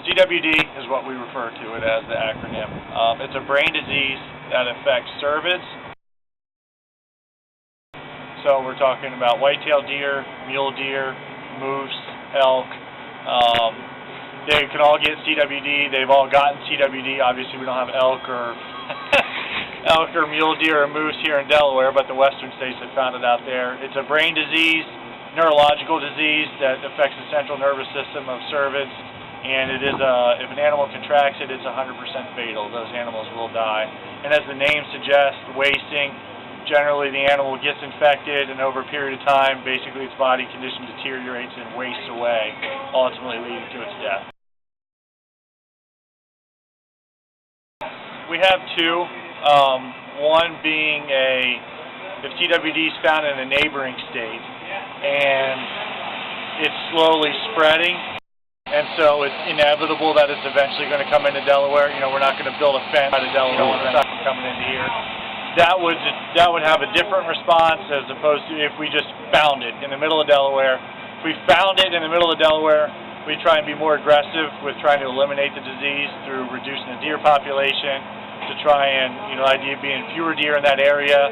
CWD is what we refer to it as, the acronym. It's a brain disease that affects cervids. So we're talking about white-tailed deer, mule deer, moose, elk. They can all get CWD. They've all gotten CWD. Obviously, we don't have elk or elk or mule deer or moose here in Delaware, but the western states have found it out there. It's a brain disease, neurological disease that affects the central nervous system of cervids, and it is if an animal contracts it, it's 100% fatal. Those animals will die. And as the name suggests, wasting, generally the animal gets infected, and over a period of time, basically its body condition deteriorates and wastes away, ultimately leading to its death. We have two. One being if CWD is found in a neighboring state and it's slowly spreading, and so it's inevitable that it's eventually going to come into Delaware. You know, we're not going to build a fence out of Delaware and stop it coming into here. That would have a different response as opposed to if we just found it in the middle of Delaware. If we found it in the middle of Delaware, we try and be more aggressive with trying to eliminate the disease through reducing the deer population, to try and, the idea being fewer deer in that area,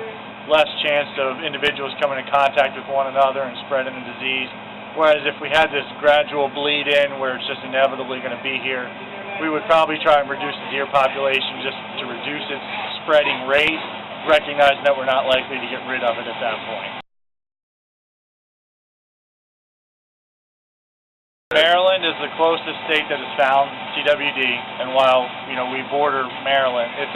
less chance of individuals coming in contact with one another and spreading the disease. Whereas if we had this gradual bleed in where it's just inevitably going to be here, we would probably try and reduce the deer population just to reduce its spreading rate, recognizing that we're not likely to get rid of it at that point. Maryland is the closest state that has found CWD, and while we border Maryland, it's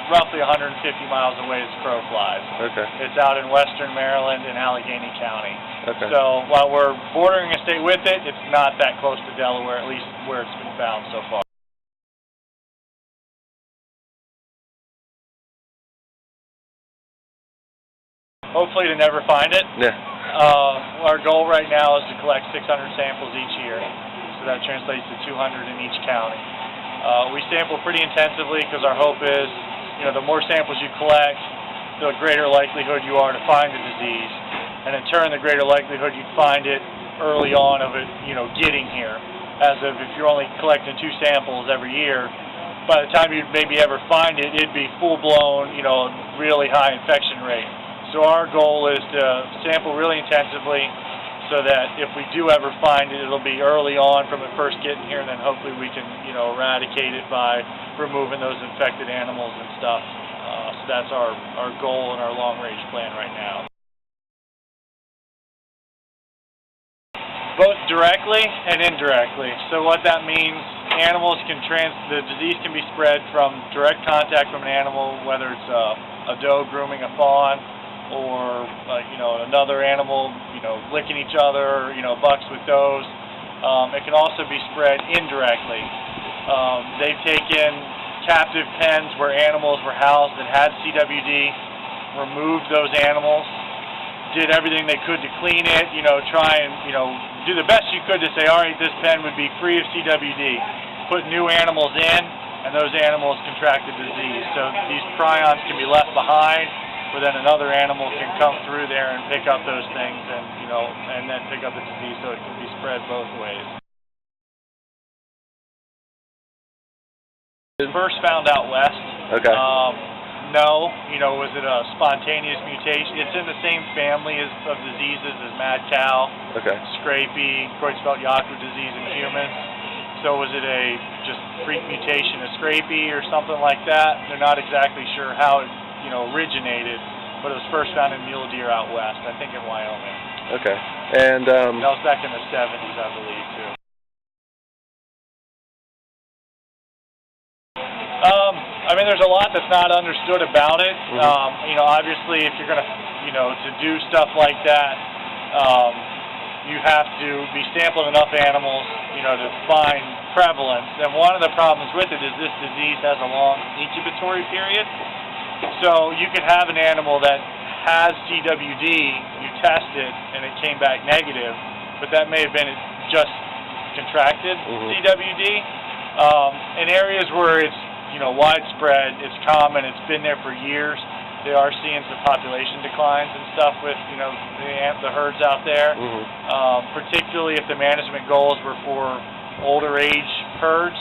roughly 150 miles away as crow flies. Okay. It's out in western Maryland in Allegheny County. Okay. So while we're bordering a state with it, it's not that close to Delaware, at least where it's been found so far. Hopefully to never find it. Yeah. Our goal right now is to collect 600 samples each year, so that translates to 200 in each county. We sample pretty intensively because our hope is, the more samples you collect, the greater likelihood you are to find the disease, and in turn, the greater likelihood you find it early on of it, getting here. As if you're only collecting 2 samples every year, by the time you maybe ever find it, it'd be full-blown, really high infection rate. So our goal is to sample really intensively so that if we do ever find it, it'll be early on from it first getting here, and then hopefully we can, eradicate it by removing those infected animals and stuff. So that's our goal and our long-range plan right now. Both directly and indirectly. So what that means, the disease can be spread from direct contact from an animal, whether it's a doe grooming a fawn, or another animal, licking each other, bucks with does. It can also be spread indirectly. They've taken captive pens where animals were housed that had CWD, removed those animals, did everything they could to clean it, try and, do the best you could to say, all right, this pen would be free of CWD. Put new animals in, and those animals contract the disease. So these prions can be left behind, where then another animal can come through there and pick up those things and, and then pick up the disease, so it can be spread both ways. First found out west. Okay. No, was it a spontaneous mutation? It's in the same family of diseases as mad cow, okay, scrapie, Creutzfeldt-Jakob disease in humans. So was it a just freak mutation of scrapie or something like that? They're not exactly sure how it originated, but it was first found in mule deer out west, I think in Wyoming. Okay. And that was back in the 70s, I believe, too. There's a lot that's not understood about it. Obviously, if you're going to do stuff like that, you have to be sampling enough animals, to find prevalence. And one of the problems with it is this disease has a long incubatory period. So you could have an animal that has CWD, you test it, and it came back negative, but that may have been just contracted CWD. In areas where it's widespread, it's common, it's been there for years, they are seeing some population declines and stuff with the herds out there. Particularly if the management goals were for older age herds.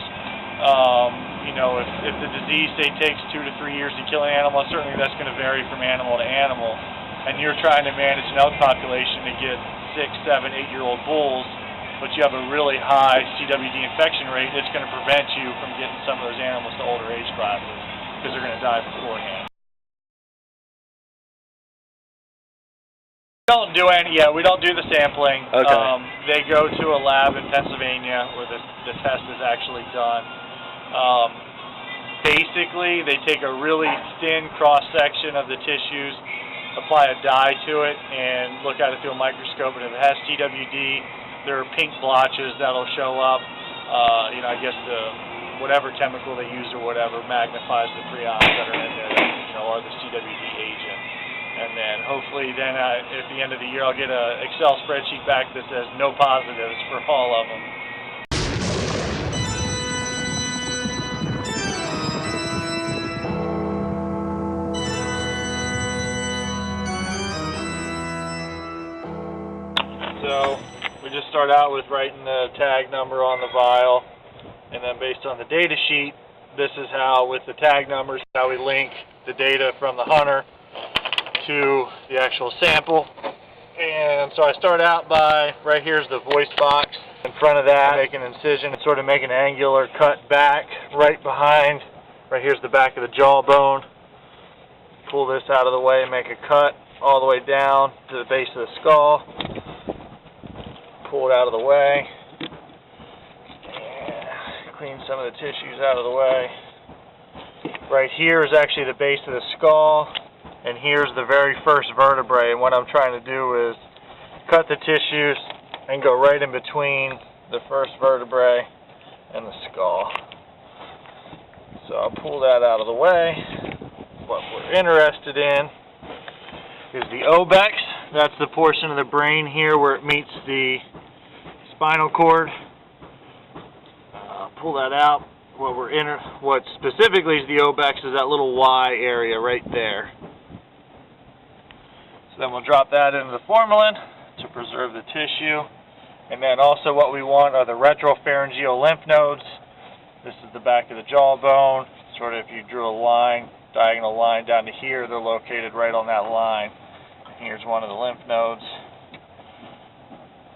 You know, if the disease, say, takes 2 to 3 years to kill an animal, certainly that's going to vary from animal to animal. And you're trying to manage an elk population to get 6, 7, 8-year-old bulls, but you have a really high CWD infection rate, it's going to prevent you from getting some of those animals to older age classes because they're going to die beforehand. We don't do the sampling. Okay. They go to a lab in Pennsylvania where the test is actually done. Basically, they take a really thin cross-section of the tissues, apply a dye to it, and look at it through a microscope, and if it has CWD, there are pink blotches that'll show up. You know, I guess whatever chemical they use or whatever magnifies the prions that are in there that, you know, are the CWD agent. And then hopefully then at the end of the year I'll get an Excel spreadsheet back that says no positives for all of them. So we just start out with writing the tag number on the vial, and then based on the data sheet, this is how, with the tag numbers, how we link the data from the hunter to the actual sample. And so I start out by, right here's the voice box. In front of that, make an incision and sort of make an angular cut back right behind, right here's the back of the jawbone. Pull this out of the way and make a cut all the way down to the base of the skull. Pull it out of the way. And clean some of the tissues out of the way. Right here is actually the base of the skull. And here's the very first vertebrae, and what I'm trying to do is cut the tissues and go right in between the first vertebrae and the skull. So I'll pull that out of the way. What we're interested in is the obex. That's the portion of the brain here where it meets the spinal cord. Pull that out. What specifically is the obex is that little Y area right there. So then we'll drop that into the formalin to preserve the tissue. And then also what we want are the retropharyngeal lymph nodes. This is the back of the jawbone. Sort of if you drew a line, diagonal line down to here, they're located right on that line. And here's one of the lymph nodes.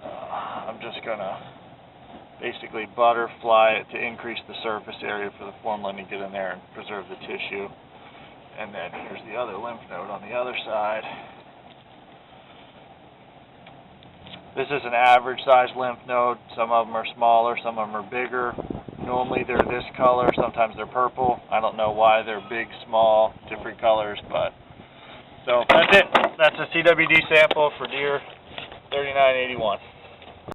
I'm just going to basically butterfly it to increase the surface area for the formalin to get in there and preserve the tissue. And then here's the other lymph node on the other side. This is an average size lymph node. Some of them are smaller, some of them are bigger. Normally they're this color, sometimes they're purple. I don't know why they're big, small, different colors, but so that's it. That's a CWD sample for deer 3981.